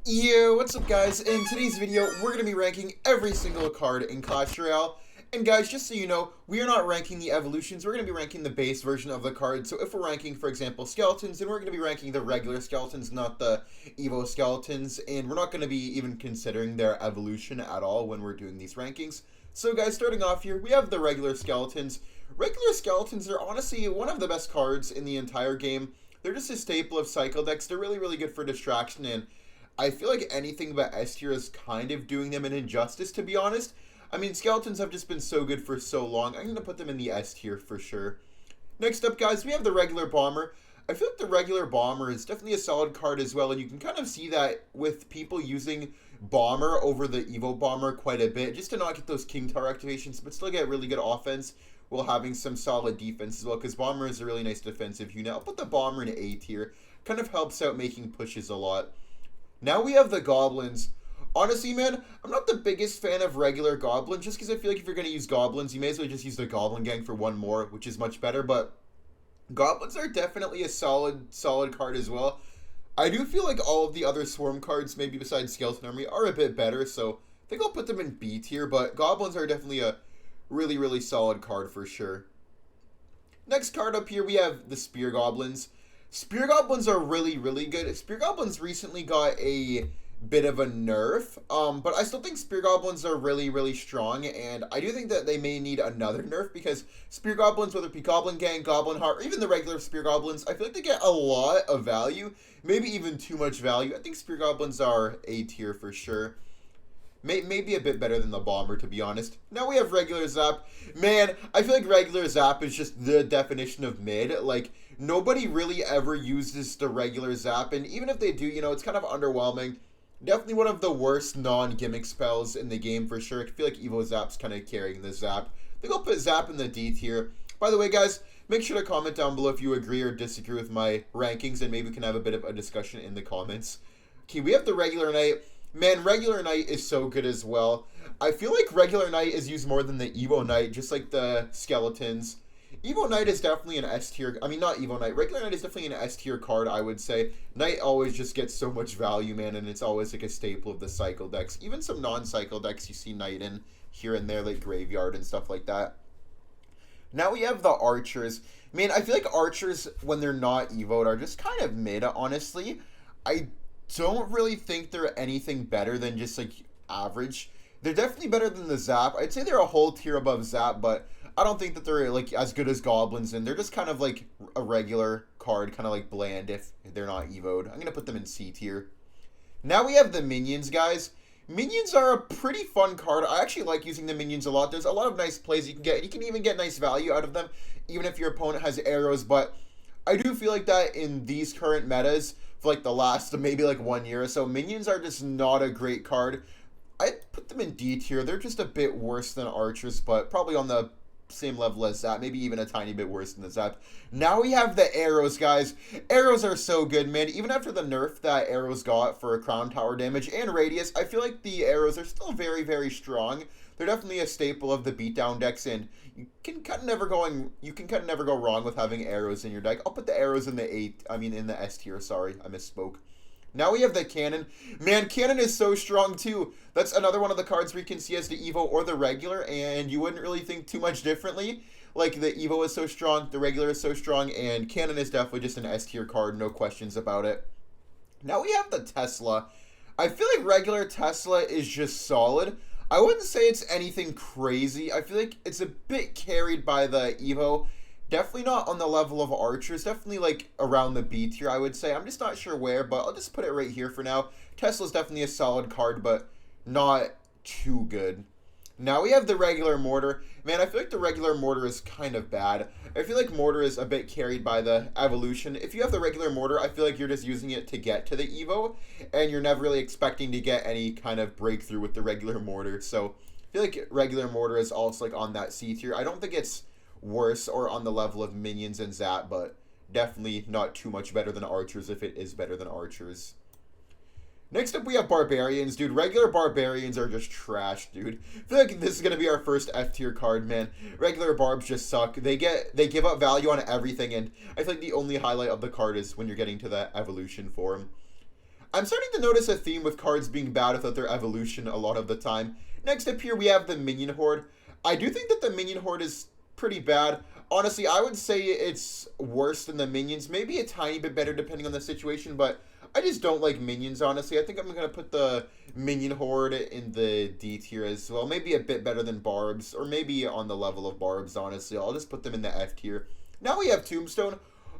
Yo, what's up guys? In today's video, we're going to be ranking every single card in Clash Royale. And guys, just so you know, we are not ranking the evolutions, we're going to be ranking the base version of the card. So if we're ranking, for example, skeletons, then we're going to be ranking the regular skeletons, not the Evo skeletons. And we're not going to be even considering their evolution at all when we're doing these rankings. So guys, starting off here, we have the regular skeletons. Regular skeletons are honestly one of the best cards in the entire game. They're just a staple of cycle decks. They're really, really good for distraction, and I feel like anything but S tier is kind of doing them an injustice, to be honest. I mean, skeletons have just been so good for so long. I'm going to put them in the S tier for sure. Next up, guys, we have the regular bomber. I feel like the regular bomber is definitely a solid card as well, and you can kind of see that with people using bomber over the Evo bomber quite a bit, just to not get those king tower activations, but still get really good offense while having some solid defense as well, because bomber is a really nice defensive unit. I'll put the bomber in A tier. Kind of helps out making pushes a lot. Now we have the goblins. Honestly, man, I'm not the biggest fan of regular goblins, just because I feel like if you're going to use goblins, you may as well just use the goblin gang for one more, which is much better, but goblins are definitely a solid card as well. I do feel like all of the other swarm cards, maybe besides skeleton army, are a bit better, so I think I'll put them in B tier, but goblins are definitely a really, really solid card for sure. Next card up here, we have the spear goblins. Spear goblins are really, really good. Spear goblins recently got a bit of a nerf, but I still think spear goblins are really, really strong, and I do think that they may need another nerf, because spear goblins, whether it be goblin gang, goblin heart, or even the regular spear goblins, I feel like they get a lot of value, maybe even too much value. I think spear goblins are A tier for sure. Maybe a bit better than the bomber, to be honest. Now we have regular zap. Man, I feel like regular zap is just the definition of mid. Like, nobody really ever uses the regular zap, and even if they do, you know, it's kind of underwhelming. Definitely one of the worst non-gimmick spells in the game for sure. I feel like Evo Zap's kind of carrying the zap. I think I'll put zap in the D tier. By the way, guys, make sure to comment down below if you agree or disagree with my rankings, and maybe we can have a bit of a discussion in the comments. Okay, we have the regular knight. Man, regular knight is so good as well. I feel like regular knight is used more than the Evo knight, just like the skeletons. Evo knight is definitely an S tier. I mean, not Evo knight. Regular knight is definitely an S tier card, I would say. Knight always just gets so much value, man, and it's always like a staple of the cycle decks. Even some non-cycle decks you see knight in here and there, like graveyard and stuff like that. Now we have the archers. Man, I feel like archers, when they're not Evo'd, are just kind of mid, honestly. I don't really think they're anything better than just like average. They're definitely better than the zap. I'd say they're a whole tier above zap, but I don't think that they're like as good as goblins, and they're just kind of like a regular card, kind of like bland if they're not Evo'd. I'm gonna put them in C tier. Now we have the minions, guys. Minions are a pretty fun card. I actually like using the minions a lot. There's a lot of nice plays you can get. You can even get nice value out of them, even if your opponent has arrows, but I do feel like that in these current metas, for like the last maybe like 1 year or so, minions are just not a great card. I'd put them in D tier. They're just a bit worse than archers, but probably on the same level as Zap, maybe even a tiny bit worse than the Zap. Now we have the arrows, guys. Arrows are so good, man. Even after the nerf that arrows got for crown tower damage and radius, I feel like the arrows are still very, very strong. They're definitely a staple of the beatdown decks, and you can kind of never go wrong with having arrows in your deck. I'll put the arrows in the S tier. Sorry, I misspoke. Now we have the cannon. Man, cannon is so strong too. That's another one of the cards we can see as the Evo or the regular, and you wouldn't really think too much differently. Like, the Evo is so strong, the regular is so strong, and cannon is definitely just an S tier card, no questions about it. Now we have the Tesla. I feel like regular Tesla is just solid. I wouldn't say it's anything crazy. I feel like it's a bit carried by the Evo. Definitely not on the level of archers. Definitely like around the B tier, I would say. I'm just not sure where, but I'll just put it right here for now. Tesla's definitely a solid card, but not too good. Now we have the regular mortar. Man, I feel like the regular mortar is kind of bad. I feel like mortar is a bit carried by the evolution. If you have the regular mortar, I feel like you're just using it to get to the Evo, and you're never really expecting to get any kind of breakthrough with the regular mortar. So I feel like regular mortar is also like on that C tier. I don't think it's worse or on the level of minions and zap, but definitely not too much better than archers if it is better than archers. Next up, we have barbarians, dude. Regular barbarians are just trash, dude. I feel like this is gonna be our first F tier card, man. Regular barbs just suck. They give up value on everything, and I feel like the only highlight of the card is when you're getting to that evolution form. I'm starting to notice a theme with cards being bad without their evolution a lot of the time. Next up here, we have the Minion Horde. I do think that the Minion Horde is pretty bad. Honestly, I would say it's worse than the Minions. Maybe a tiny bit better depending on the situation, but I just don't like Minions, honestly. I think I'm going to put the Minion Horde in the D tier as well. Maybe a bit better than Barbs, or maybe on the level of Barbs, honestly. I'll just put them in the F tier. Now we have Tombstone.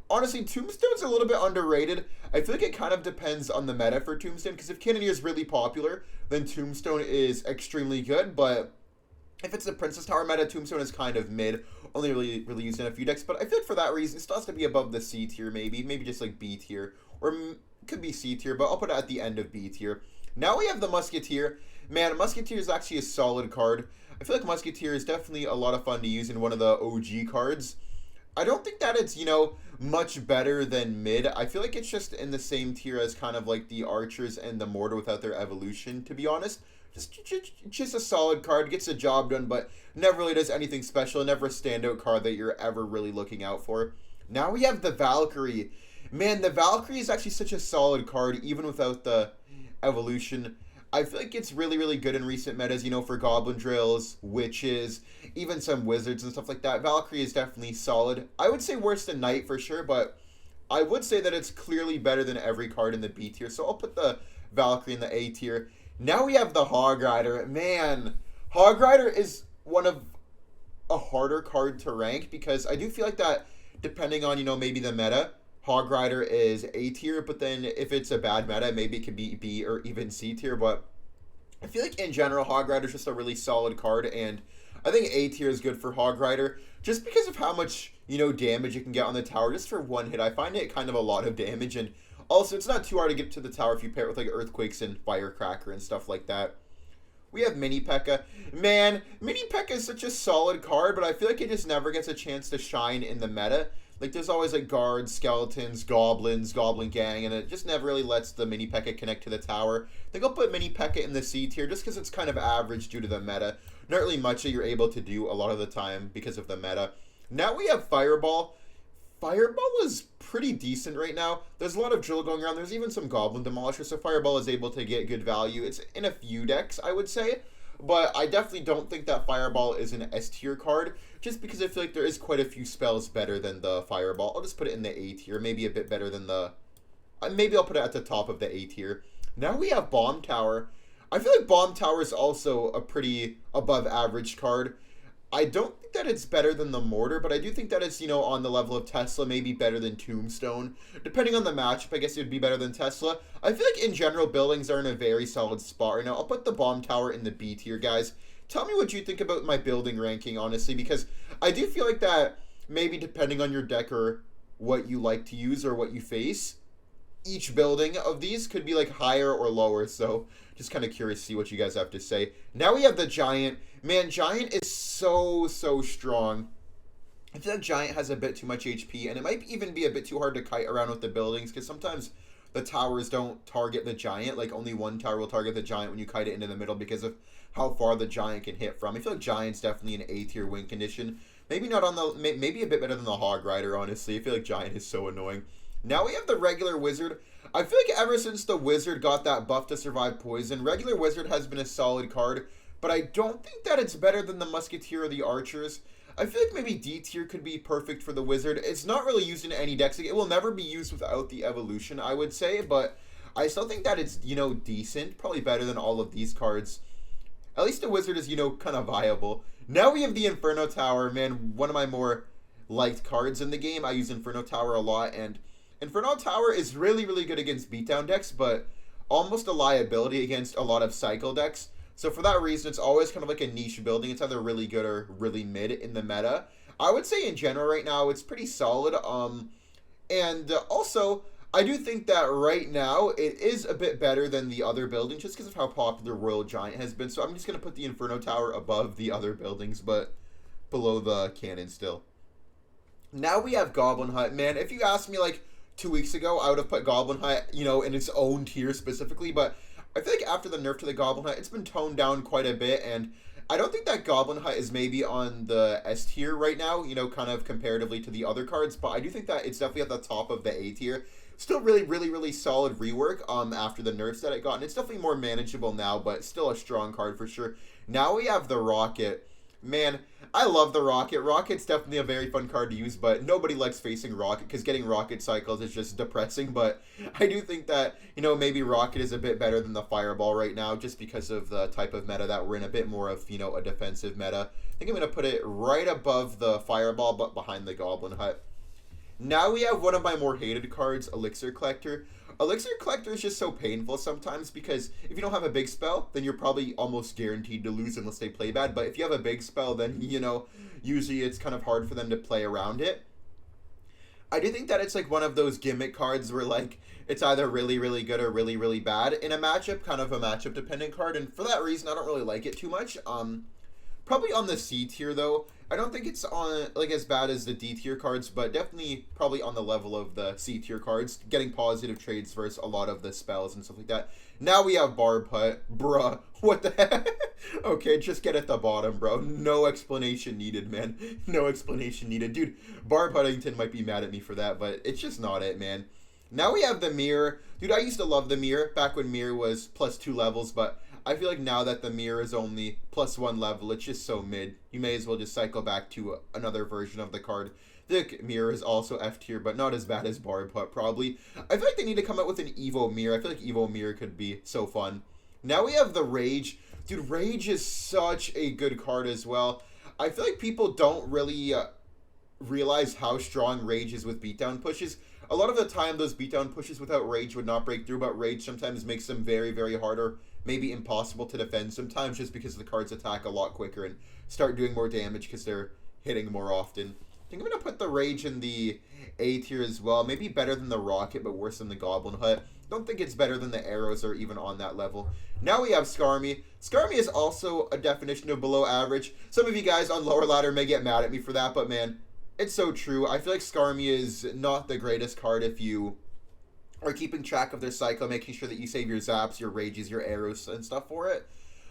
Honestly, Tombstone's a little bit underrated. I feel like it kind of depends on the meta for Tombstone, because if Cannoneer is really popular, then Tombstone is extremely good, but if it's the Princess Tower meta, Tombstone is kind of mid, only really used in a few decks, but I feel like for that reason, it still has to be above the C tier, maybe just like B tier, or could be C tier, but I'll put it at the end of B tier. Now we have the Musketeer. Man, Musketeer is actually a solid card. I feel like Musketeer is definitely a lot of fun to use in one of the OG cards. I don't think that it's, much better than mid. I feel like it's just in the same tier as kind of like the Archers and the Mortar without their evolution, to be honest. Just a solid card, gets the job done, but never really does anything special, never a standout card that you're ever really looking out for. Now we have the Valkyrie. Man, the Valkyrie is actually such a solid card, even without the evolution. I feel like it's really good in recent metas, for Goblin Drills, Witches, even some Wizards and stuff like that. Valkyrie is definitely solid. I would say worse than Knight for sure, but I would say that it's clearly better than every card in the B tier, so I'll put the Valkyrie in the A tier. Now we have the Hog Rider. Man, Hog Rider is one of a harder card to rank, because I do feel like that, depending on, maybe the meta, Hog Rider is A tier, but then if it's a bad meta, maybe it could be B or even C tier, but I feel like in general, Hog Rider is just a really solid card, and I think A tier is good for Hog Rider, just because of how much, damage you can get on the tower just for one hit. I find it kind of a lot of damage, and also it's not too hard to get to the tower if you pair it with like Earthquakes and Firecracker and stuff like that. We have Mini P.E.K.K.A. Man, Mini P.E.K.K.A. is such a solid card, but I feel like it just never gets a chance to shine in the meta. Like, there's always, like, guards, skeletons, goblins, goblin gang, and it just never really lets the Mini P.E.K.K.A. connect to the tower. I think I'll put Mini P.E.K.K.A. in the C tier just because it's kind of average due to the meta. Not really much that you're able to do a lot of the time because of the meta. Now we have Fireball. Fireball is pretty decent right now. There's a lot of drill going around. There's even some Goblin Demolisher, so Fireball is able to get good value. It's in a few decks, I would say. But I definitely don't think that Fireball is an S tier card, just because I feel like there is quite a few spells better than the Fireball. I'll just put it in the A tier, maybe a bit better than the... maybe I'll put it at the top of the A tier. Now we have Bomb Tower. I feel like Bomb Tower is also a pretty above average card. I don't think that it's better than the Mortar, but I do think that it's, on the level of Tesla, maybe better than Tombstone. Depending on the matchup, I guess it would be better than Tesla. I feel like, in general, buildings are in a very solid spot right now. I'll put the Bomb Tower in the B tier, guys. Tell me what you think about my building ranking, honestly, because I do feel like that maybe depending on your deck or what you like to use or what you face, each building of these could be, like, higher or lower, so just kind of curious to see what you guys have to say. Now we have the Giant. Man, Giant is so strong. I feel like Giant has a bit too much HP, and it might even be a bit too hard to kite around with the buildings, because sometimes the towers don't target the Giant. Like, only one tower will target the Giant when you kite it into the middle because of how far the Giant can hit from. I feel like Giant's definitely an A-tier win condition. Maybe not on the... maybe a bit better than the Hog Rider, honestly. I feel like Giant is so annoying. Now we have the regular Wizard. I feel like ever since the Wizard got that buff to survive poison, regular Wizard has been a solid card, but I don't think that it's better than the Musketeer or the Archers. I feel like maybe D tier could be perfect for the Wizard. It's not really used in any decks. It will never be used without the evolution, I would say, but I still think that it's, decent. Probably better than all of these cards. At least the Wizard is, kind of viable. Now we have the Inferno Tower. Man, one of my more liked cards in the game. I use Inferno Tower a lot, and Inferno Tower is really good against beatdown decks, but almost a liability against a lot of cycle decks. So for that reason, it's always kind of like a niche building. It's either really good or really mid in the meta. I would say in general right now, it's pretty solid. And also, I do think that right now, it is a bit better than the other buildings, just because of how popular Royal Giant has been. So I'm just going to put the Inferno Tower above the other buildings, but below the cannon still. Now we have Goblin Hut. Man, if you asked me like 2 weeks ago, I would have put Goblin Hut, in its own tier specifically, but I feel like after the nerf to the Goblin Hut, it's been toned down quite a bit, and I don't think that Goblin Hut is maybe on the S tier right now, kind of comparatively to the other cards, but I do think that it's definitely at the top of the A tier, Still really solid rework after the nerfs that it got, and it's definitely more manageable now, but still a strong card for sure. Now we have the Rocket. Man, I love the Rocket. Rocket's definitely a very fun card to use, but nobody likes facing Rocket because getting Rocket cycles is just depressing. But I do think that, you know, maybe Rocket is a bit better than the Fireball right now just because of the type of meta that we're in, a bit more of, you know, a defensive meta. I think I'm going to put it right above the Fireball, but behind the Goblin Hut. Now we have one of my more hated cards, Elixir Collector. Elixir Collector is just so painful sometimes because if you don't have a big spell, then you're probably almost guaranteed to lose unless they play bad. But if you have a big spell, then, you know, usually it's kind of hard for them to play around it. I do think that it's like one of those gimmick cards where like it's either really good or really bad in a matchup, kind of a matchup dependent card. And for that reason, I don't really like it too much. Probably on the C tier though. I don't think it's on like as bad as the D tier cards, but definitely probably on the level of the C tier cards, getting positive trades versus a lot of the spells and stuff like that. Now we have Barb Hut. Bruh, what the heck? Okay, just get at the bottom, bro. No explanation needed, man. No explanation needed. Dude, Barb Huntington might be mad at me for that, but it's just not it, man. Now we have the Mirror. Dude, I used to love the Mirror back when Mirror was +2 levels, but I feel like now that the Mirror is only +1 level, it's just so mid. You may as well just cycle back to another version of the card. The Mirror is also F tier, but not as bad as Barb Hut, probably. I feel like they need to come out with an Evo Mirror. I feel like Evo Mirror could be so fun. Now we have the Rage. Dude, Rage is such a good card as well. I feel like people don't really realize how strong Rage is with beatdown pushes. A lot of the time, those beatdown pushes without Rage would not break through, but Rage sometimes makes them very hard or maybe impossible to defend sometimes just because the cards attack a lot quicker and start doing more damage because they're hitting more often. I think I'm going to put the Rage in the A tier as well. Maybe better than the Rocket, but worse than the Goblin Hut. Don't think it's better than the Arrows or even on that level. Now we have Skarmy. Skarmy is also a definition of below average. Some of you guys on lower ladder may get mad at me for that, but man, it's so true. I feel like Skarmy is not the greatest card if you are keeping track of their cycle, making sure that you save your zaps, your rages, your arrows, and stuff for it.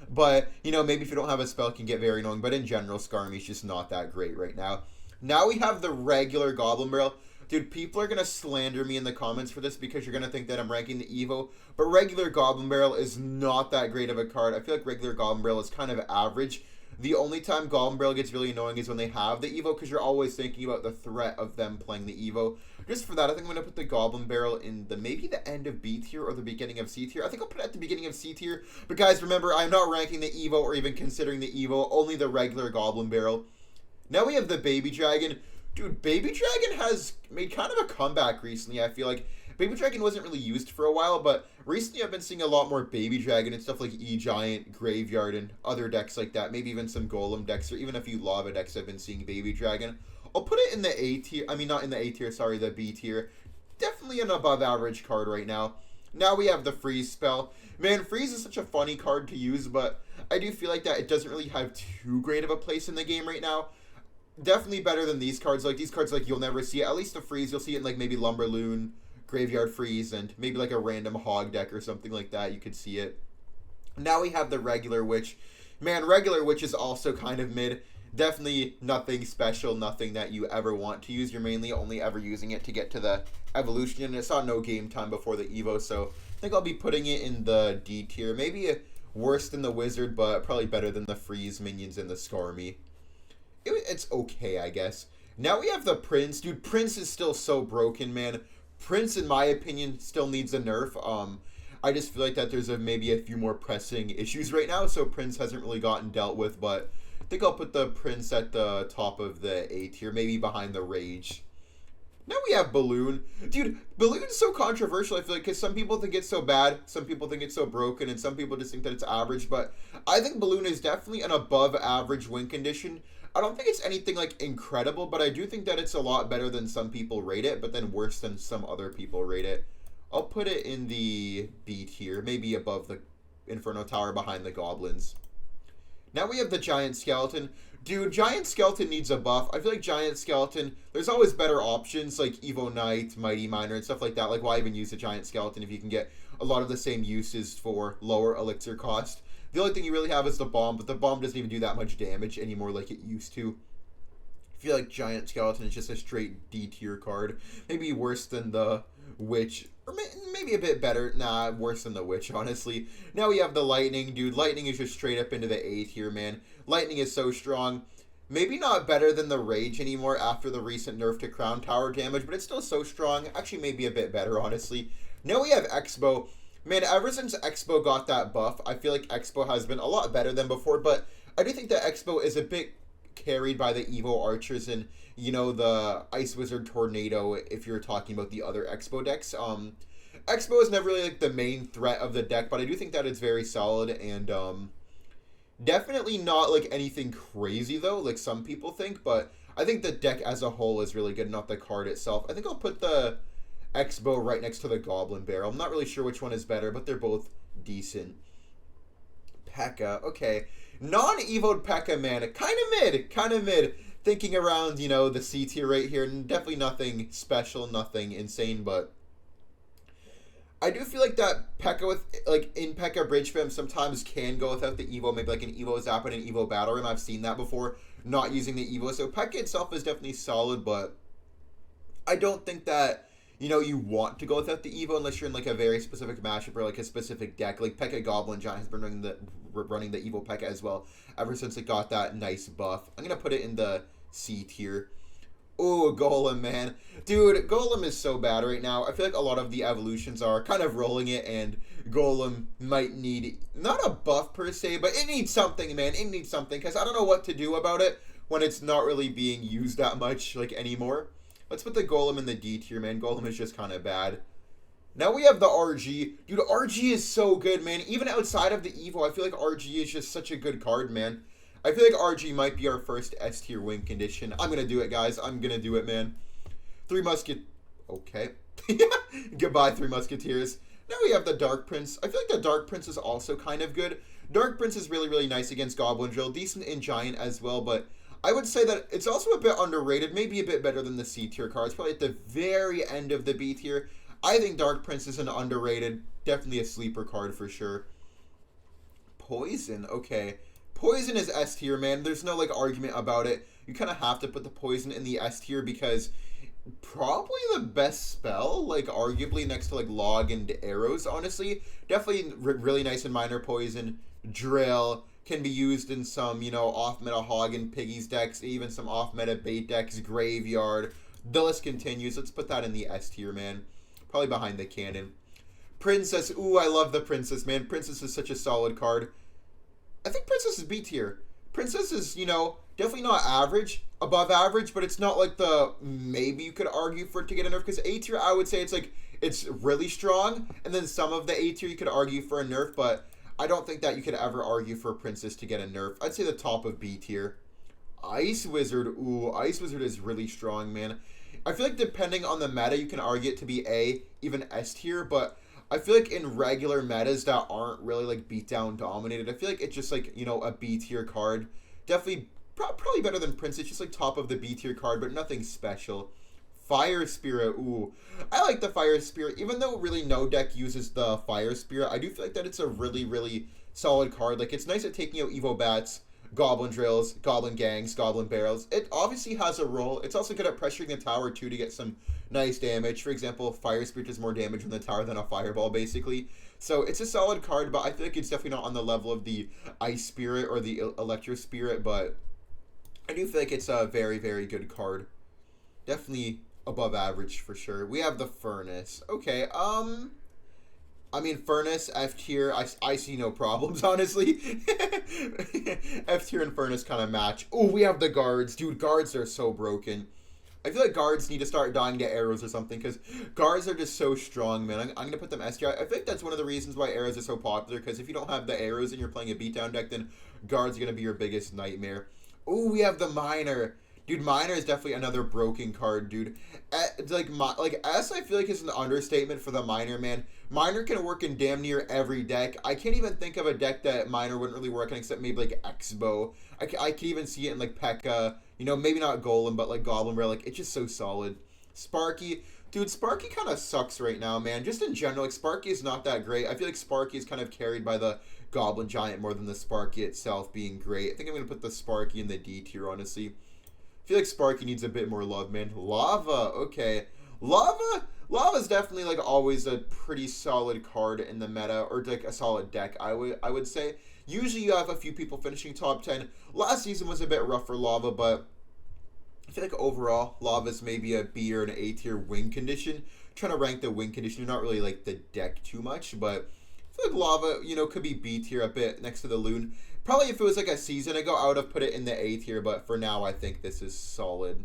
But, you know, maybe if you don't have a spell, it can get very annoying. But in general, Skarmy's just not that great right now. Now we have the regular Goblin Barrel. Dude, people are going to slander me in the comments for this because you're going to think that I'm ranking the Evo. But regular Goblin Barrel is not that great of a card. I feel like regular Goblin Barrel is kind of average. The only time Goblin Barrel gets really annoying is when they have the Evo because you're always thinking about the threat of them playing the Evo. Just for that, I think I'm going to put the Goblin Barrel in the maybe the end of B tier or the beginning of C tier. I think I'll put it at the beginning of C tier. But guys, remember, I'm not ranking the Evo or even considering the Evo, only the regular Goblin Barrel. Now we have the Baby Dragon. Dude, Baby Dragon has made kind of a comeback recently, I feel like. Baby Dragon wasn't really used for a while, but recently I've been seeing a lot more Baby Dragon and stuff like E-Giant, Graveyard, and other decks like that. Maybe even some Golem decks, or even a few Lava decks I've been seeing Baby Dragon. I'll put it in the A tier. I mean, not in the A tier, sorry, the B tier. Definitely an above average card right now. Now we have the Freeze spell. Man, Freeze is such a funny card to use, but I do feel like that it doesn't really have too great of a place in the game right now. Definitely better than these cards. Like, these cards, like, you'll never see it. At least the Freeze, you'll see it in, like, maybe Lumberloon, Graveyard Freeze, and maybe, like, a random Hog deck or something like that. You could see it. Now we have the Regular Witch. Man, Regular Witch is also kind of mid. Definitely nothing special, nothing that you ever want to use. You're mainly only ever using it to get to the evolution, and it's on no game time before the Evo, so I think I'll be putting it in the D tier. Maybe worse than the Wizard, but probably better than the Freeze minions and the Skarmy. It's okay, I guess. Now we have the Prince. Dude, Prince is still so broken, man. Prince, in my opinion, still needs a nerf. I just feel like that there's maybe a few more pressing issues right now, so Prince hasn't really gotten dealt with, but I think I'll put the Prince at the top of the A tier, maybe behind the Rage. Now we have Balloon. Dude, Balloon's so controversial, I feel like, because some people think it's so bad, some people think it's so broken, and some people just think that it's average, but I think Balloon is definitely an above average win condition. I don't think it's anything, like, incredible, but I do think that it's a lot better than some people rate it, but then worse than some other people rate it. I'll put it in the B tier, maybe above the Inferno Tower behind the Goblins. Now we have the Giant Skeleton. Dude, Giant Skeleton needs a buff. I feel like Giant Skeleton, there's always better options, like Evo Knight, Mighty Miner, and stuff like that. Like, why even use a Giant Skeleton if you can get a lot of the same uses for lower elixir cost? The only thing you really have is the bomb, but the bomb doesn't even do that much damage anymore like it used to. I feel like Giant Skeleton is just a straight D tier card. Maybe worse than the Witch, or maybe a bit better. Nah, worse than the Witch, honestly. Now we have the Lightning, dude. Lightning is just straight up into the A tier, man. Lightning is so strong. Maybe not better than the Rage anymore after the recent nerf to Crown Tower damage, but it's still so strong. Actually, maybe a bit better, honestly. Now we have Expo. Man, ever since Expo got that buff, I feel like Expo has been a lot better than before, but I do think that Expo is a bit carried by the Evo Archers and, you know, the Ice Wizard Tornado, if you're talking about the other Expo decks. Expo is never really, like, the main threat of the deck, but I do think that it's very solid, and, definitely not, like, anything crazy, though, like some people think, but I think the deck as a whole is really good, not the card itself. I think I'll put the Expo right next to the Goblin Barrel. I'm not really sure which one is better, but they're both decent. P.E.K.K.A. Okay. Non-evoed P.E.K.K.A, man. Kind of mid. Thinking around, you know, the C tier right here. Definitely nothing special, nothing insane, but I do feel like that P.E.K.K.A with, like, in P.E.K.K.A Bridge Fam sometimes can go without the Evo, maybe like an Evo Zap and an Evo Battle Rim. I've seen that before, not using the Evo. So P.E.K.K.A itself is definitely solid, but I don't think that, you know, you want to go without the Evo unless you're in, like, a very specific matchup or, like, a specific deck. Like, P.E.K.K.A Goblin Giant has been running the Evo P.E.K.K.A as well ever since it got that nice buff. I'm going to put it in the C tier. Oh, Golem, man. Dude, Golem is so bad right now. I feel like a lot of the evolutions are kind of rolling it, and Golem might need, not a buff per se, but it needs something, man. It needs something, because I don't know what to do about it when it's not really being used that much, like, anymore. Let's put the Golem in the D tier, man. Golem is just kind of bad. Now we have the RG. Dude, RG is so good, man. Even outside of the Evo, I feel like RG is just such a good card, man. I feel like RG might be our first S tier win condition. I'm going to do it, guys. I'm going to do it, man. Okay. Goodbye, Three Musketeers. Now we have the Dark Prince. I feel like the Dark Prince is also kind of good. Dark Prince is really, really nice against Goblin Drill. Decent in Giant as well, but I would say that it's also a bit underrated. Maybe a bit better than the C tier cards. Probably at the very end of the B tier. I think Dark Prince is an underrated. Definitely a sleeper card for sure. Poison. Okay. Poison is S tier, man. There's no, like, argument about it. You kind of have to put the Poison in the S tier because probably the best spell, like, arguably next to, like, Log and Arrows, honestly. Definitely really nice in Minor Poison. Drill can be used in some, you know, off-meta Hog and Piggies decks, even some off-meta Bait decks, Graveyard. The list continues. Let's put that in the S tier, man. Probably behind the Cannon. Princess. Ooh, I love the Princess, man. Princess is such a solid card. I think Princess is B tier. Princess is, you know, definitely not average, above average, but it's not like the, maybe you could argue for it to get a nerf, because A tier, I would say it's like, it's really strong, and then some of the A tier you could argue for a nerf, but I don't think that you could ever argue for Princess to get a nerf. I'd say the top of B tier. Ice Wizard. Ooh, Ice Wizard is really strong, man. I feel like depending on the meta, you can argue it to be A, even S tier, but I feel like in regular metas that aren't really, like, beatdown dominated, I feel like it's just, like, you know, a B tier card. Definitely, probably better than Prince. It's just, like, top of the B tier card, but nothing special. Fire Spirit. Ooh, I like the Fire Spirit. Even though really no deck uses the Fire Spirit, I do feel like that it's a really, really solid card. Like, it's nice at taking out Evo Bats, Goblin Drills, Goblin Gangs, Goblin Barrels. It obviously has a role. It's also good at pressuring the tower, too, to get some nice damage. For example, Fire Spirit does more damage on the tower than a Fireball, basically. So it's a solid card, but I feel like it's definitely not on the level of the Ice Spirit or the Electro Spirit, but I do feel like it's a very, very good card. Definitely above average for sure. We have the Furnace. Okay, I mean, Furnace, F tier, I see no problems, honestly. F tier and Furnace kind of match. Oh, we have the Guards. Dude, Guards are so broken. I feel like Guards need to start dying to Arrows or something, because Guards are just so strong, man. I'm going to put them S tier. I think that's one of the reasons why Arrows are so popular, because if you don't have the Arrows and you're playing a beatdown deck, then Guards are going to be your biggest nightmare. Oh, we have the Miner. Dude, Miner is definitely another broken card, dude. Like S, I feel like is an understatement for the Miner, man. Miner can work in damn near every deck. I can't even think of a deck that Miner wouldn't really work in except maybe like Expo. I can even see it in like P.E.K.K.A. You know, maybe not Golem, but like Goblin Rare. Like, it's just so solid. Sparky. Dude, Sparky kind of sucks right now, man. Just in general, like, Sparky is not that great. I feel like Sparky is kind of carried by the Goblin Giant more than the Sparky itself being great. I think I'm going to put the Sparky in the D tier, honestly. I feel like Sparky needs a bit more love, man. Lava, okay. Lava Lava's definitely like always a pretty solid card in the meta, or like a solid deck, I would say. Usually you have a few people finishing top 10. Last season was a bit rough for Lava, but I feel like overall, Lava's maybe a B or an A tier win condition. Trying to rank the win condition, not really like the deck too much, but I feel like Lava, could be B tier a bit next to the Loon. Probably if it was like a season ago, I would have put it in the A tier, but for now, I think this is solid.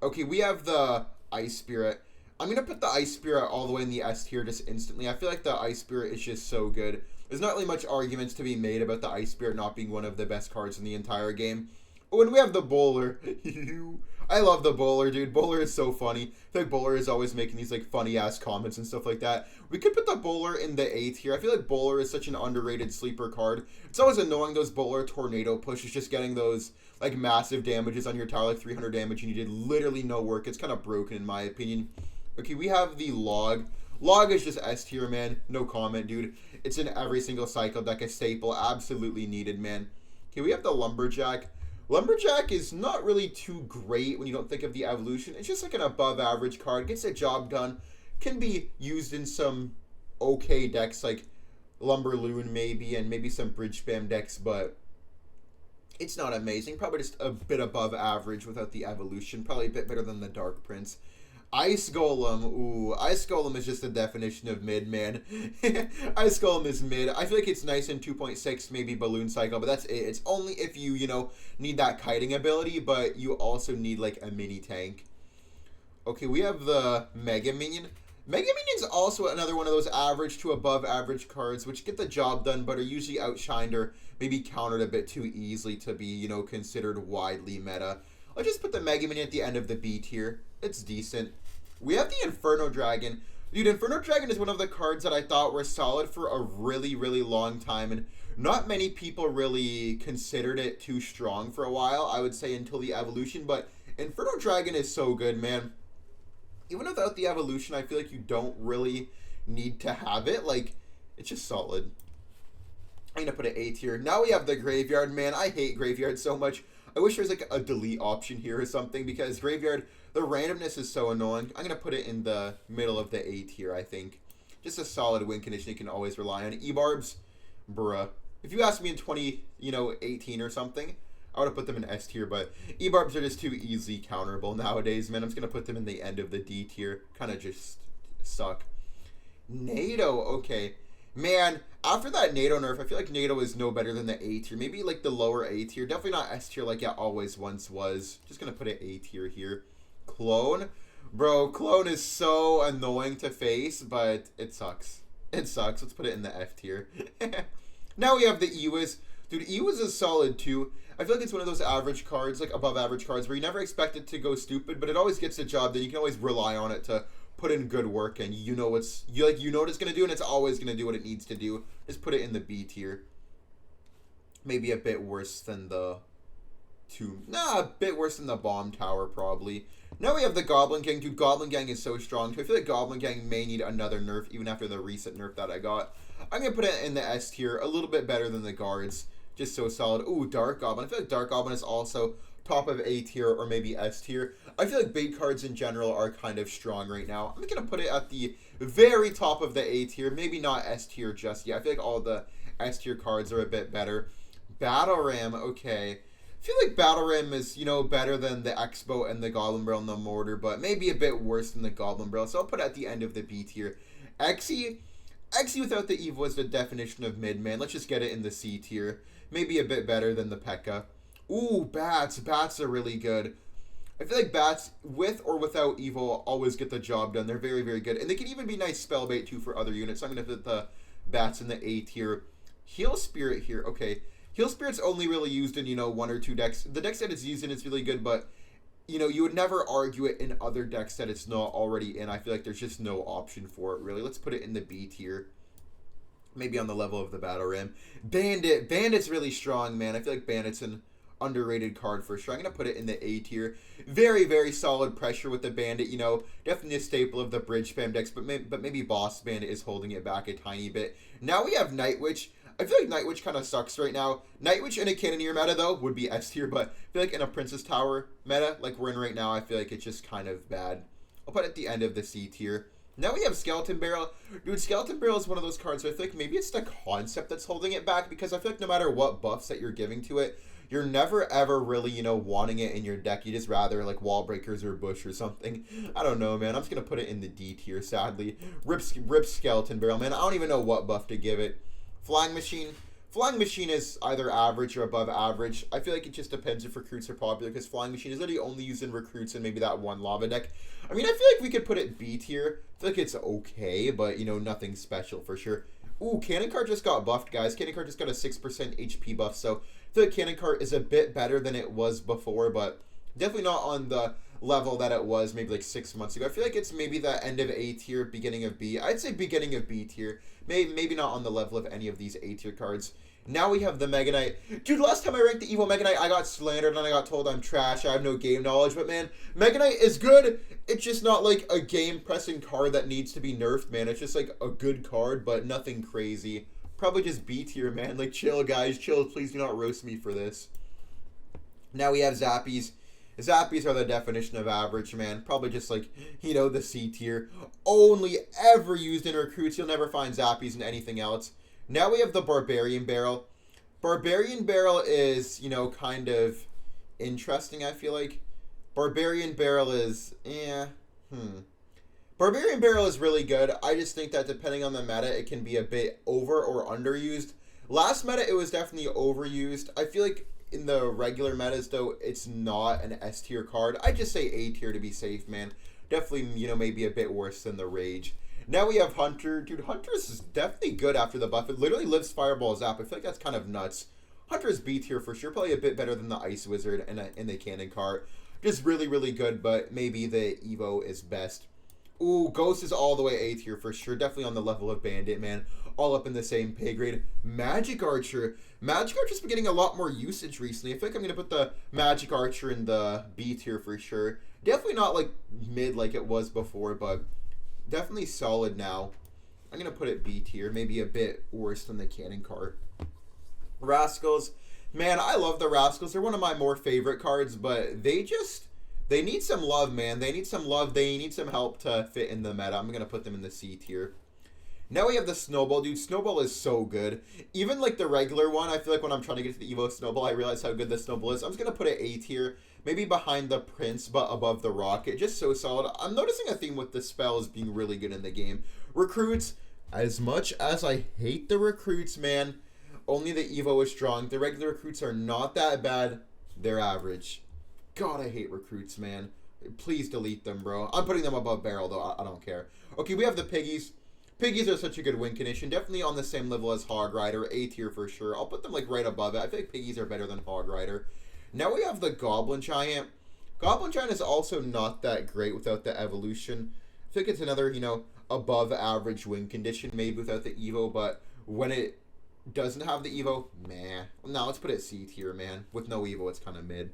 Okay, we have the Ice Spirit. I'm going to put the Ice Spirit all the way in the S tier just instantly. I feel like the Ice Spirit is just so good. There's not really much arguments to be made about the Ice Spirit not being one of the best cards in the entire game. Oh, and we have the Bowler. I love the Bowler, dude. Bowler is so funny. I feel like Bowler is always making these like funny ass comments and stuff like that. We could put the Bowler in the A tier. I feel like Bowler is such an underrated sleeper card. It's always annoying those Bowler Tornado pushes, just getting those like massive damages on your tower, like 300 damage, and you did literally no work. It's kind of broken in my opinion. Okay, we have the Log. Log is just S tier, man. No comment, dude. It's in every single cycle deck, a staple. Absolutely needed, man. Okay, we have the Lumberjack. Lumberjack is not really too great when you don't think of the evolution. It's just like an above average card. Gets the job done. Can be used in some okay decks like Lumberloon maybe, and maybe some bridge spam decks, but it's not amazing. Probably just a bit above average without the evolution. Probably a bit better than the Dark Prince. Ice Golem. Ooh, Ice Golem is just the definition of mid, man. Ice Golem is mid. I feel like it's nice in 2.6, maybe Balloon Cycle, but that's it. It's only if you, need that kiting ability, but you also need, like, a mini tank. Okay, we have the Mega Minion. Mega Minion's also another one of those average to above average cards, which get the job done, but are usually outshined or maybe countered a bit too easily to be, considered widely meta. I'll just put the Mega Minion at the end of the B tier. It's decent. We have the Inferno Dragon. Dude, Inferno Dragon is one of the cards that I thought were solid for a really, really long time, and not many people really considered it too strong for a while, I would say, until the evolution, but Inferno Dragon is so good, man. Even without the evolution, I feel like you don't really need to have it. Like, it's just solid. I'm gonna put it A tier. Now we have the Graveyard, man. I hate Graveyard so much. I wish there was like a delete option here or something, because Graveyard, the randomness is so annoying. I'm going to put it in the middle of the A tier, I think. Just a solid win condition you can always rely on. E-Barbs, bruh. If you asked me in 2018 or something, I would have put them in S tier, but E-Barbs are just too easily counterable nowadays, man. I'm just going to put them in the end of the D tier. Kind of just suck. NATO, okay. Man, after that NATO nerf, I feel like NATO is no better than the A tier. Maybe like the lower A tier. Definitely not S tier like it always once was. Just going to put it A tier here. Clone? Bro, Clone is so annoying to face, but it sucks. It sucks. Let's put it in the F tier. Now we have the Ewiz. Dude, Ewiz is solid too. I feel like it's one of those average cards, like above average cards, where you never expect it to go stupid, but it always gets the job done. You can always rely on it to put in good work, and you know what it's gonna do, and it's always gonna do what it needs to do. Just put it in the B tier. Maybe a bit worse than the a bit worse than the Bomb Tower probably. Now we have the Goblin Gang. Dude, Goblin Gang is so strong too. I feel like Goblin Gang may need another nerf even after the recent nerf that I got. I'm gonna put it in the S tier, a little bit better than the Guards. Just so solid. Ooh, Dark Goblin. I feel like Dark Goblin is also top of A tier or maybe S tier. I feel like big cards in general are kind of strong right now. I'm going to put it at the very top of the A tier. Maybe not S tier just yet. I feel like all the S tier cards are a bit better. Battle Ram, okay. I feel like Battle Ram is, better than the Expo and the Goblin Barrel and the Mortar, but maybe a bit worse than the Goblin Barrel. So I'll put it at the end of the B tier. Exy without the Eve was the definition of mid, man. Let's just get it in the C tier. Maybe a bit better than the P.E.K.K.A. Ooh, Bats. Bats are really good. I feel like Bats, with or without Evil, always get the job done. They're very, very good. And they can even be nice spell bait, too, for other units. So I'm going to put the Bats in the A tier. Heal Spirit here. Okay. Heal Spirit's only really used in, one or two decks. The decks that it's used in is really good, but, you would never argue it in other decks that it's not already in. I feel like there's just no option for it, really. Let's put it in the B tier. Maybe on the level of the Battle Ram. Bandit. Bandit's really strong, man. I feel like Bandit's an underrated card for sure. I'm going to put it in the A tier. Very, very solid pressure with the Bandit. Definitely a staple of the bridge spam decks, but maybe Boss Bandit is holding it back a tiny bit. Now we have Night Witch. I feel like Night Witch kind of sucks right now. Night Witch in a Cannoneer meta, though, would be S tier, but I feel like in a Princess Tower meta, like we're in right now, I feel like it's just kind of bad. I'll put it at the end of the C tier. Now we have Skeleton Barrel. Dude, Skeleton Barrel is one of those cards where I feel like maybe it's the concept that's holding it back, because I feel like no matter what buffs that you're giving to it, you're never ever really, you know, wanting it in your deck. You just rather like Wall Breakers or Bush or something. I don't know, man. I'm just going to put it in the D tier, sadly. Rip Skeleton Barrel, man. I don't even know what buff to give it. Flying Machine. Flying Machine is either average or above average. I feel like it just depends if recruits are popular, because Flying Machine is literally only used in recruits and maybe that one lava deck. I mean, I feel like we could put it B tier. I feel like it's okay, but, you know, nothing special for sure. Ooh, Cannon Cart just got buffed, guys. Cannon Cart just got a 6% HP buff, so I feel like Cannon Cart is a bit better than it was before, but definitely not on the level that it was maybe like 6 months ago. I feel like it's maybe the end of A tier, beginning of B. I'd say beginning of B tier. Maybe not on the level of any of these A tier cards. Now we have the Mega Knight. Dude, last time I ranked the Evo Mega Knight, I got slandered and I got told I'm trash. I have no game knowledge. But, man, Mega Knight is good. It's just not, like, a game-pressing card that needs to be nerfed, man. It's just, like, a good card, but nothing crazy. Probably just B tier, man. Like, chill, guys. Chill. Please do not roast me for this. Now we have Zappies. Zappies are the definition of average, man. Probably just, like, you know, the C tier. Only ever used in recruits. You'll never find Zappies in anything else. Now we have the Barbarian Barrel. Barbarian Barrel is, you know, kind of interesting, I feel like. Barbarian Barrel is, Barbarian Barrel is really good. I just think that depending on the meta, it can be a bit over or underused. Last meta, it was definitely overused. I feel like in the regular metas, though, it's not an S tier card. I just say A tier to be safe, man. Definitely, you know, maybe a bit worse than the Rage. Now we have Hunter. Dude, Hunter is definitely good after the buff. It literally lives Fireball Zap. I feel like that's kind of nuts. Hunter is B tier for sure. Probably a bit better than the Ice Wizard and the Cannon Cart. Just really, really good, but maybe the Evo is best. Ooh, Ghost is all the way A tier for sure. Definitely on the level of Bandit, man. All up in the same pay grade. Magic Archer. Magic Archer's been getting a lot more usage recently. I feel like I'm going to put the Magic Archer in the B tier for sure. Definitely not like mid like it was before, but definitely solid now. I'm going to put it B tier. Maybe a bit worse than the Cannon Cart. Rascals. Man, I love the Rascals. They're one of my more favorite cards, but they need some love, man. They need some love. They need some help to fit in the meta. I'm going to put them in the C tier. Now we have the Snowball. Dude, Snowball is so good. Even like the regular one, I feel like when I'm trying to get to the Evo Snowball, I realize how good the Snowball is. I'm just going to put it A tier. Maybe behind the Prince, but above the Rocket. Just so solid. I'm noticing a theme with the spells being really good in the game. Recruits, as much as I hate the recruits, man, only the Evo is strong. The regular recruits are not that bad. They're average. God, I hate recruits, man. Please delete them, bro. I'm putting them above Barrel, though. I don't care. Okay, we have the Piggies. Piggies are such a good win condition. Definitely on the same level as Hog Rider. A tier for sure. I'll put them like right above it. I feel like Piggies are better than Hog Rider. Now we have the Goblin Giant. Goblin Giant is also not that great without the evolution. I think it's another, you know, above average win condition maybe without the Evo, but when it doesn't have the Evo, meh. No, let's put it C tier, man. With no Evo, it's kind of mid.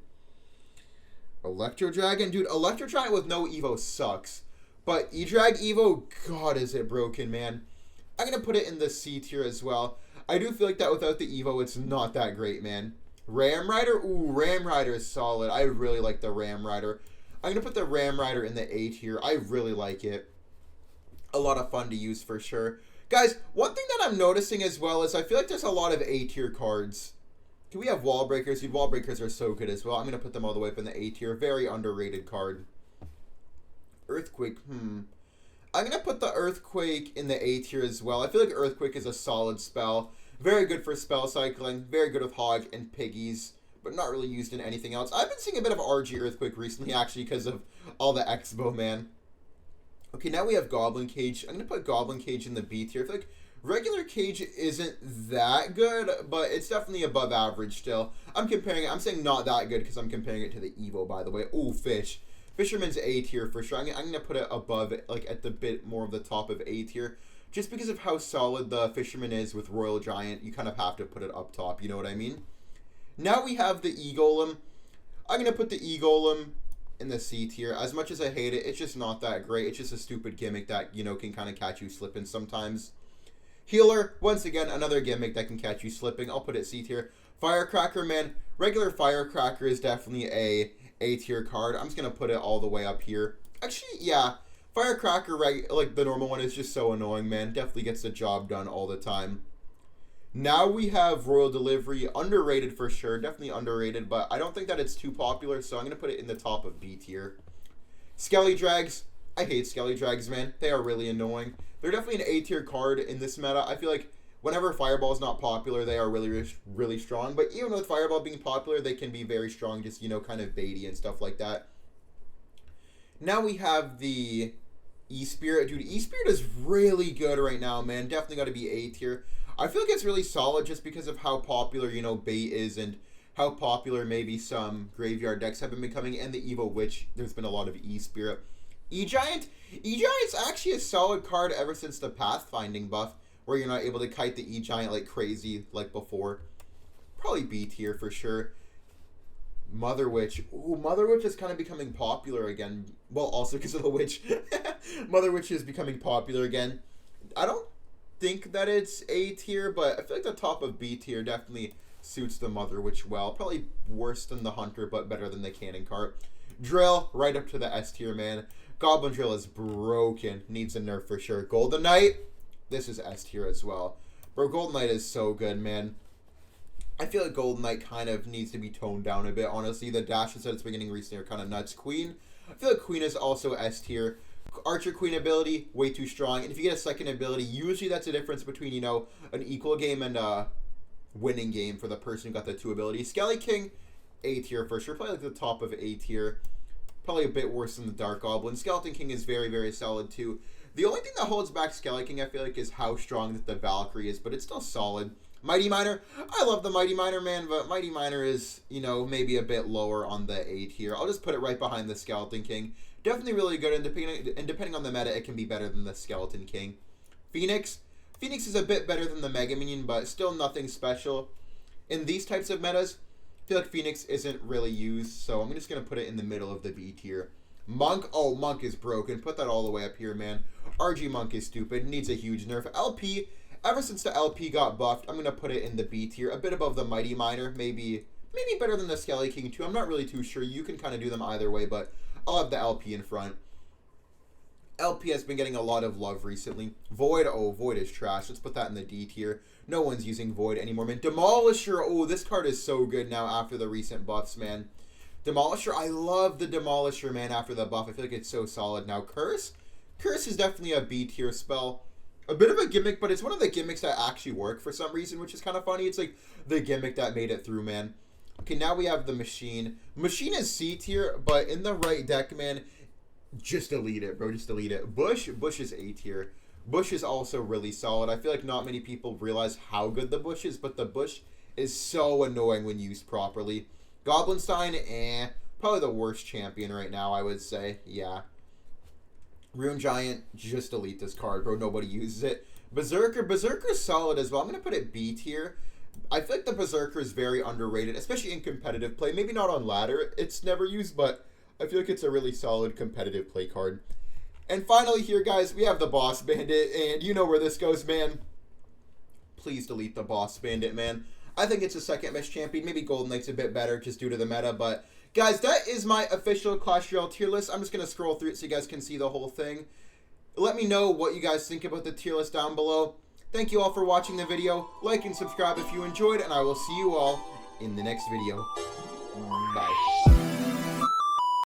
Electro Dragon. Dude, Electro Giant with no Evo sucks. But E-Drag Evo, God, is it broken, man. I'm going to put it in the C tier as well. I do feel like that without the Evo, it's not that great, man. Ram Rider? Ooh, Ram Rider is solid. I really like the Ram Rider. I'm going to put the Ram Rider in the A tier. I really like it. A lot of fun to use for sure. Guys, one thing that I'm noticing as well is I feel like there's a lot of A tier cards. Do we have Wall Breakers? Dude, Wall Breakers are so good as well. I'm going to put them all the way up in the A tier. Very underrated card. Earthquake, I'm going to put the Earthquake in the A tier as well. I feel like Earthquake is a solid spell. Very good for spell cycling. Very good with Hog and Piggies, but not really used in anything else. I've been seeing a bit of RG Earthquake recently, actually, because of all the Expo, man. Okay, now we have Goblin Cage. I'm going to put Goblin Cage in the B tier. I feel like regular Cage isn't that good, but it's definitely above average still. I'm saying not that good because I'm comparing it to the Evo, by the way. Ooh, Fish. Fisherman's A tier for sure. I'm going to put it above it, like at the bit more of the top of A tier. Just because of how solid the Fisherman is with Royal Giant, you kind of have to put it up top, you know what I mean? Now we have the E-Golem. I'm going to put the E-Golem in the C tier. As much as I hate it, it's just not that great. It's just a stupid gimmick that, you know, can kind of catch you slipping sometimes. Healer, once again, another gimmick that can catch you slipping. I'll put it C tier. Firecracker, man. Regular Firecracker is definitely a tier card. I'm just going to put it all the way up here. Actually, yeah. Firecracker, right, like the normal one, is just so annoying, man. Definitely gets the job done all the time. Now we have Royal Delivery, underrated for sure, definitely underrated, but I don't think that it's too popular, so I'm going to put it in the top of B tier. Skelly Drags, I hate Skelly Drags, man. They are really annoying. They're definitely an A tier card in this meta. I feel like whenever Fireball is not popular, they are really strong, but even with Fireball being popular, they can be very strong, just, you know, kind of baity and stuff like that. Now we have the E-Spirit. Dude, E-Spirit is really good right now, man. Definitely got to be A tier. I feel like it's really solid just because of how popular, you know, Bait is and how popular maybe some graveyard decks have been becoming, and the Evil Witch, there's been a lot of E-Spirit. E-Giant? E-Giant's actually a solid card ever since the Pathfinding buff, where you're not able to kite the E-Giant like crazy like before. Probably B tier for sure. Mother Witch. Ooh, Mother Witch is kind of becoming popular again. Well, also because of the witch. Mother Witch is becoming popular again. I don't think that it's A tier, but I feel like the top of B tier definitely suits the Mother Witch well. Probably worse than the Hunter, but better than the Cannon Cart. Drill, right up to the S tier, man. Goblin Drill is broken. Needs a nerf for sure. Golden Knight, this is S tier as well. Bro, Golden Knight is so good, man. I feel like Golden Knight kind of needs to be toned down a bit, honestly. The dashes at its beginning recently are kind of nuts. Queen, I feel like Queen is also S tier. Archer Queen ability, way too strong. And if you get a second ability, usually that's a difference between, you know, an equal game and a winning game for the person who got the two abilities. Skelly King, A tier for sure. Probably like the top of A tier. Probably a bit worse than the Dark Goblin. Skeleton King is very, very solid too. The only thing that holds back Skelly King, I feel like, is how strong that the Valkyrie is, but it's still solid. Mighty Miner, I love the Mighty Miner, man, but Mighty Miner is, you know, maybe a bit lower on the A tier. I'll just put it right behind the Skeleton King. Definitely really good, and depending on the meta, it can be better than the Skeleton King. Phoenix is a bit better than the Mega Minion, but still nothing special. In these types of metas, I feel like Phoenix isn't really used, so I'm just going to put it in the middle of the B tier. Monk, oh, Monk is broken. Put that all the way up here, man. RG Monk is stupid, needs a huge nerf. LP, ever since the LP got buffed, I'm going to put it in the B tier, a bit above the Mighty Miner, maybe better than the Skelly King too. I'm not really too sure. You can kind of do them either way, but I'll have the LP in front. LP has been getting a lot of love recently. Void, oh, Void is trash. Let's put that in the D tier. No one's using Void anymore, man. Demolisher, oh, this card is so good now after the recent buffs, man. Demolisher, I love the Demolisher, man, after the buff. I feel like it's so solid now. Curse is definitely a B tier spell. A bit of a gimmick, but it's one of the gimmicks that actually work for some reason, which is kind of funny. It's like the gimmick that made it through, man. Okay, now we have the Machine. Machine is C tier, but in the right deck, man, just delete it, bro. Just delete it. Bush is A tier. Bush is also really solid. I feel like not many people realize how good the Bush is, but the Bush is so annoying when used properly. Goblinstein, probably the worst champion right now, I would say. Yeah. Rune Giant, just delete this card, bro. Nobody uses it. Berserker's solid as well. I'm going to put it B tier. I feel like the Berserker is very underrated, especially in competitive play. Maybe not on ladder. It's never used, but I feel like it's a really solid competitive play card. And finally here, guys, we have the Boss Bandit, and you know where this goes, man. Please delete the Boss Bandit, man. I think it's a second best champion. Maybe Golden Knight's a bit better just due to the meta, but guys, that is my official Clash Royale tier list. I'm just going to scroll through it so you guys can see the whole thing. Let me know what you guys think about the tier list down below. Thank you all for watching the video. Like and subscribe if you enjoyed, and I will see you all in the next video. Bye.